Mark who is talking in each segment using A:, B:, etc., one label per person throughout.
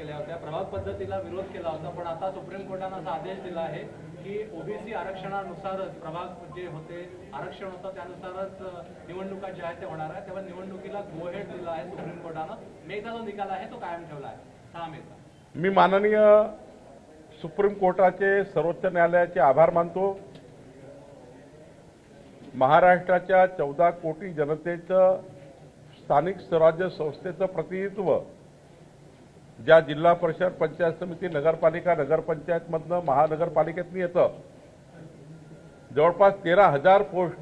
A: केल्या होत्या, प्रभाग पद्धतीला विरोध केला होता, पण आता सुप्रीम कोर्टाने असा आदेश दिला आहे की ओबीसी आरक्षणानुसारच प्रभाग जे होते आरक्षण होतं त्यानुसारच निवडणुका ज्या आहेत ते होणार आहे. तेव्हा निवडणुकीला गो हेड दिला आहे सुप्रीम कोर्टानं. मेचा जो निकाल आहे तो कायम ठेवला आहे 6 मेचा.
B: मी माननीय सुप्रीम कोर्टाचे सर्वोच्च न्यायालयाचे आभार मानतो. महाराष्ट्राच्या 14 कोटी जनतेचं स्थानिक स्वराज्य संस्थेचं प्रतिनिधित्व ज्या जिल्हा परिषद, पंचायत समिती, नगरपालिका, नगरपंचायतमधनं महानगरपालिकेतून येतं, जवळपास 13,000 पोस्ट,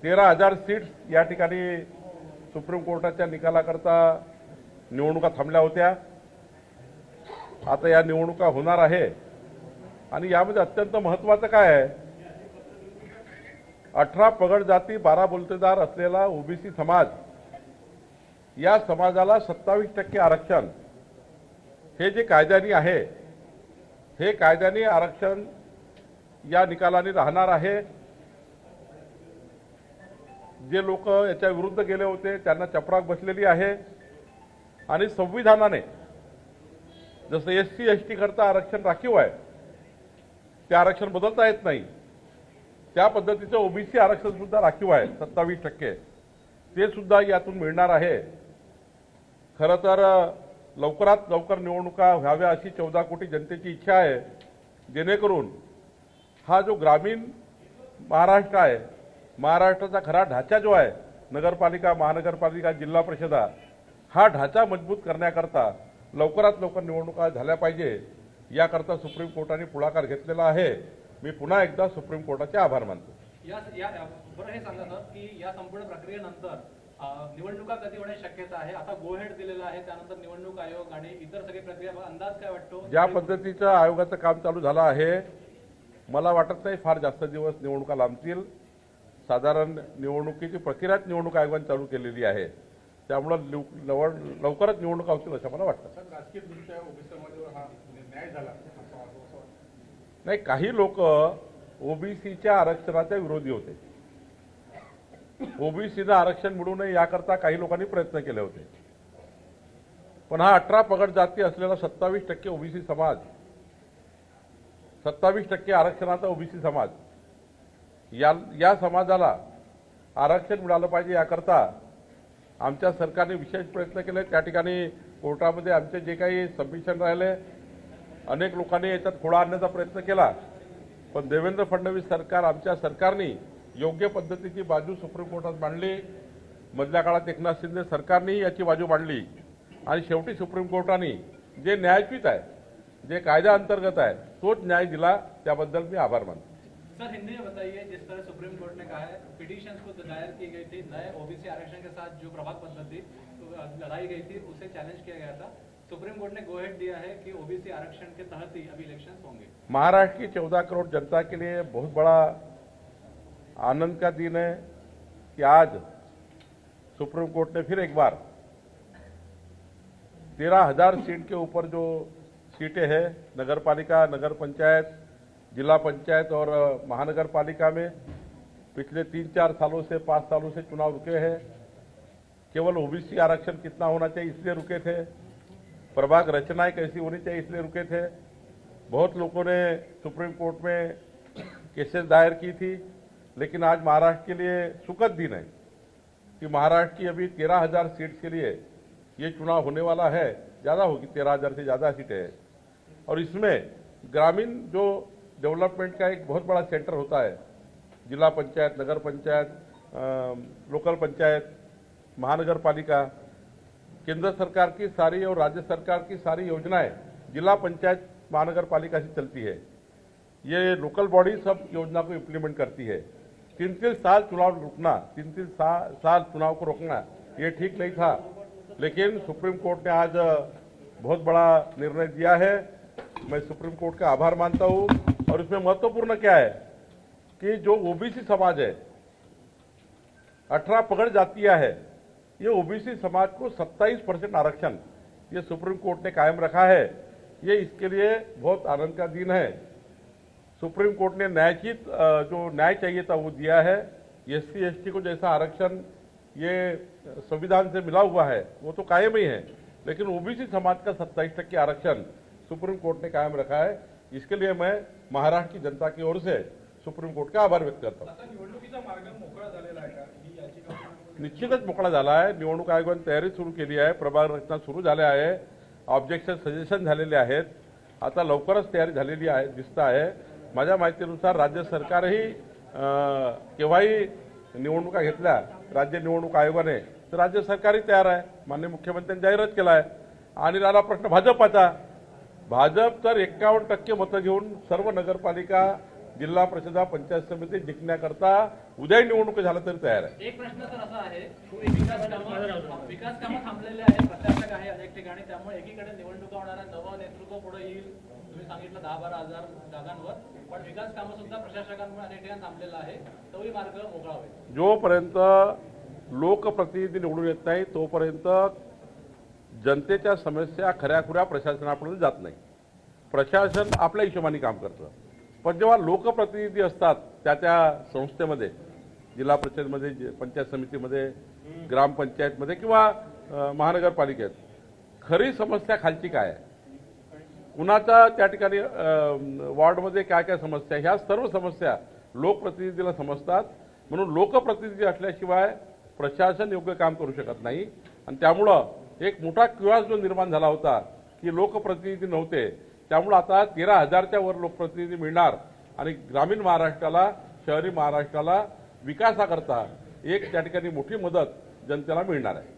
B: 13,000 सीट्स या ठिकाणी सुप्रीम कोर्टाच्या निकालाकरता निवडणुका थांबल्या होत्या. आता या निवडणुका होणार आहे आणि यामध्ये अत्यंत महत्त्वाचं काय आहे, 18 पगड जाती 12 बोलतेदार असलेला ओबीसी समाज, या समाजाला 27% आरक्षण हे जे कायद्याने आहे, हे कायद्याने आरक्षण या निकालाने राहणार आहे. जे लोक याच्या विरुद्ध गेले होते त्यांना चपराक बसलेली आहे आणि संविधानाने जसं एससी एसटी करता आरक्षण राखीव आहे, ते आरक्षण बदलता येत नाही, त्या पद्धतीचं ओबीसी आरक्षण सुद्धा राखीव आहे 27%, ते सुद्धा यातून मिळणार आहे. खरं तर लवकरात लवकर निवडणुका व्हाव्या अशी 14 कोटी जनतेची इच्छा आहे, जेणेकरून हा जो ग्रामीण महाराष्ट्र आहे, महाराष्ट्राचा खरा ढाचा जो आहे, नगरपालिका, महानगरपालिका, जिल्हा परिषदा, हा ढाचा मजबूत करण्याकरता लवकरात लवकर निवडणुका झाल्या पाहिजे, याकरता सुप्रीम कोर्टाने पुढाकार घेतलेला आहे. मी पुन्हा एकदा सुप्रीम कोर्टाचे आभार मानतो.
A: बरं, हे सांगा सर की या संपूर्ण प्रक्रियेनंतर निवडणुका कधी होण्याची शक्यता आहे? आता गो हेड दिलेला आहे, त्यानंतर निवडणूक आयोग आणि इतर सगळी प्रक्रिया, अंदाज काय वाटतो?
B: ज्या पद्धतीचं आयोगाचं काम चालू झालं आहे, मला वाटत नाही फार जास्त दिवस निवडणुका लांबतील. साधारण निवडणुकीची प्रक्रियाच निवडणूक आयोगाने चालू केलेली आहे, त्यामुळे लवकरच निवडणुका होतील असं मला वाटतं.
C: राजकीयदृष्ट्या ओबीसी समाजावर हा न्याय झाला
B: नाही, काही लोक ओबीसीच्या आरक्षणाच्या विरोधी होते. ओबीसीला आरक्षण मिळू नये याकरता काही लोकांनी प्रयत्न केले होते, पण हा 18 पगड जाती असलेला 27% ओबीसी समाज, 27% आरक्षणाचा ओबीसी समाज, या समाजाला आरक्षण मिळालं पाहिजे याकरता आमच्या सरकारने विशेष प्रयत्न केले. त्या ठिकाणी कोर्टामध्ये आमचे जे काही सबमिशन राहिले, अनेक लोकांनी याच्यात खोडा आणण्याचा प्रयत्न केला, पण देवेंद्र फडणवीस सरकार, आमच्या सरकारने योग्य पद्धतीची बाजू सुप्रीम कोर्टात मांडली. मधल्या काळात एकनाथ शिंदे सरकारने याची बाजू मांडली आणि शेवटी सुप्रीम कोर्टाने जे न्यायपीठ आहे, जे कायद्या अंतर्गत आहे, तोच न्याय दिला. त्याबद्दल मी आभार मानतो.
A: सर, हिंदी में बताइए, जिस तरह सुप्रीम कोर्ट ने कहा है पिटीशंस को दायर की गई थी, नए ओबीसी आरक्षण के साथ जो प्रभाग पद्धति लगाई गई थी उसे चैलेंज किया गया था, सुप्रीम कोर्ट ने गो हेड दिया है कि ओबीसी आरक्षण के तहत ही अभी इलेक्शंस होंगे.
B: महाराष्ट्र की 14 करोड़ जनता के लिए बहुत बड़ा आनंद का दिन है कि आज सुप्रीम कोर्ट ने फिर एक बार 13,000 सीट के ऊपर जो सीटें हैं, नगरपालिका, नगर पंचायत, जिला पंचायत और महानगर पालिका में पिछले 3-4 सालों से 5 सालों से चुनाव रुके हैं. केवल ओबीसी आरक्षण कितना होना चाहिए इसलिए रुके थे, प्रभाग रचनाएं कैसी होनी चाहिए इसलिए रुके थे. बहुत लोगों ने सुप्रीम कोर्ट में केसेस दायर की थी, लेकिन आज महाराष्ट्र के लिए सुखद दिन है कि महाराष्ट्र की अभी 13,000 सीट्स के लिए ये चुनाव होने वाला है. ज़्यादा होगी, 13,000 से ज़्यादा सीटें हैं और इसमें ग्रामीण जो डेवलपमेंट का एक बहुत बड़ा सेंटर होता है, जिला पंचायत, नगर पंचायत, लोकल पंचायत, महानगर पालिका, केंद्र सरकार की सारी और राज्य सरकार की सारी योजनाएं जिला पंचायत, महानगर पालिका से चलती है. ये लोकल बॉडी सब योजना को इम्प्लीमेंट करती है. 3-3 साल चुनाव रुकना, 3-3 साल चुनाव को रोकना, ये ठीक नहीं था, लेकिन सुप्रीम कोर्ट ने आज बहुत बड़ा निर्णय दिया है. मैं सुप्रीम कोर्ट का आभार मानता हूँ. और इसमें महत्वपूर्ण क्या है कि जो ओबीसी समाज है, 18 पगड़ जातियां है, ये ओबीसी समाज को 27% आरक्षण ये सुप्रीम कोर्ट ने कायम रखा है. ये इसके लिए बहुत आनंद का दिन है. सुप्रीम कोर्ट ने न्यायचित जो न्याय चाहिए था वो दिया है. एससी एसटी को जैसा आरक्षण ये संविधान से मिला हुआ है वो तो कायम ही है, लेकिन ओबीसी समाज का 27% आरक्षण सुप्रीम कोर्ट ने कायम रखा है। इसके लिए मैं महाराष्ट्र की जनता की ओर से सुप्रीम कोर्ट का आभार व्यक्त करता हूं।
C: आता निवडणुकीचा मार्ग मोकळा झालेला आहे का ही याचिका
B: निश्चितच मोकळा झाला आहे। निवडणूक आयोगाने तयारी सुरू केली आहे, प्रभाग रचना सुरू झाल्या आहे, ऑब्जेक्शन सजेशन झालेले आहेत, आता लवकरच तयारी झालेली आहे दिसत आहे। माझ्या माहितीनुसार राज्य सरकारही केव्हाही निवडणुका घेतल्या राज्य निवडणूक आयोगाने तर राज्य सरकारही तयार आहे। माननीय मुख्यमंत्र्यांनी जाहीरात केला आहे। आणि राहिला प्रश्न भाजपचा, भाजप तर 51% मतं घेऊन सर्व नगरपालिका, जिल्हा परिषद, पंचायत समिती जिंकण्याकरता उद्याही निवडणूक झाला तरी तयार आहे।
A: एक प्रश्न तर असा आहे की विकास कामं थांबलेले आहे, प्रशासक आहे अनेक ठिकाणी, त्यामुळे एकीकडे निवडणुका होणार आहे, नवं नेतृत्व पुढे येईल, तुम्ही सांगितलं 10-12 हजार जागांवर, पण विकास कामं सुद्धा प्रशासकांमुळे अनेक ठिकाणी थांबलेलं आहे, तोही मार्ग मोकळा होईल।
B: जोपर्यंत लोकप्रतिनिधी निवडून येत नाही तोपर्यंत जनतेच्या समस्या खऱ्याखुऱ्या प्रशासनापर्यंत जात नाही। प्रशासन आपल्या हिशोबाने काम करतं, पण जेव्हा लोकप्रतिनिधी असतात त्या संस्थेमध्ये, जिल्हा परिषदमध्ये, पंचायत समितीमध्ये, ग्रामपंचायतमध्ये किंवा महानगरपालिकेत खरी समस्या खालची काय आहे, कुणाचा त्या ठिकाणी वॉर्डमध्ये काय काय समस्या, ह्या सर्व समस्या लोकप्रतिनिधीला समजतात। म्हणून लोकप्रतिनिधी असल्याशिवाय प्रशासन योग्य काम करू शकत नाही। आणि त्यामुळं एक मोठा क्युआस जो निर्माण झाला होता की लोकप्रतिनिधी नव्हते, त्यामुळे आता 13,000च्या वर लोकप्रतिनिधी मिळणार आणि ग्रामीण महाराष्ट्राला, शहरी महाराष्ट्राला विकासाकरता एक त्या ठिकाणी मोठी मदत जनतेला मिळणार आहे।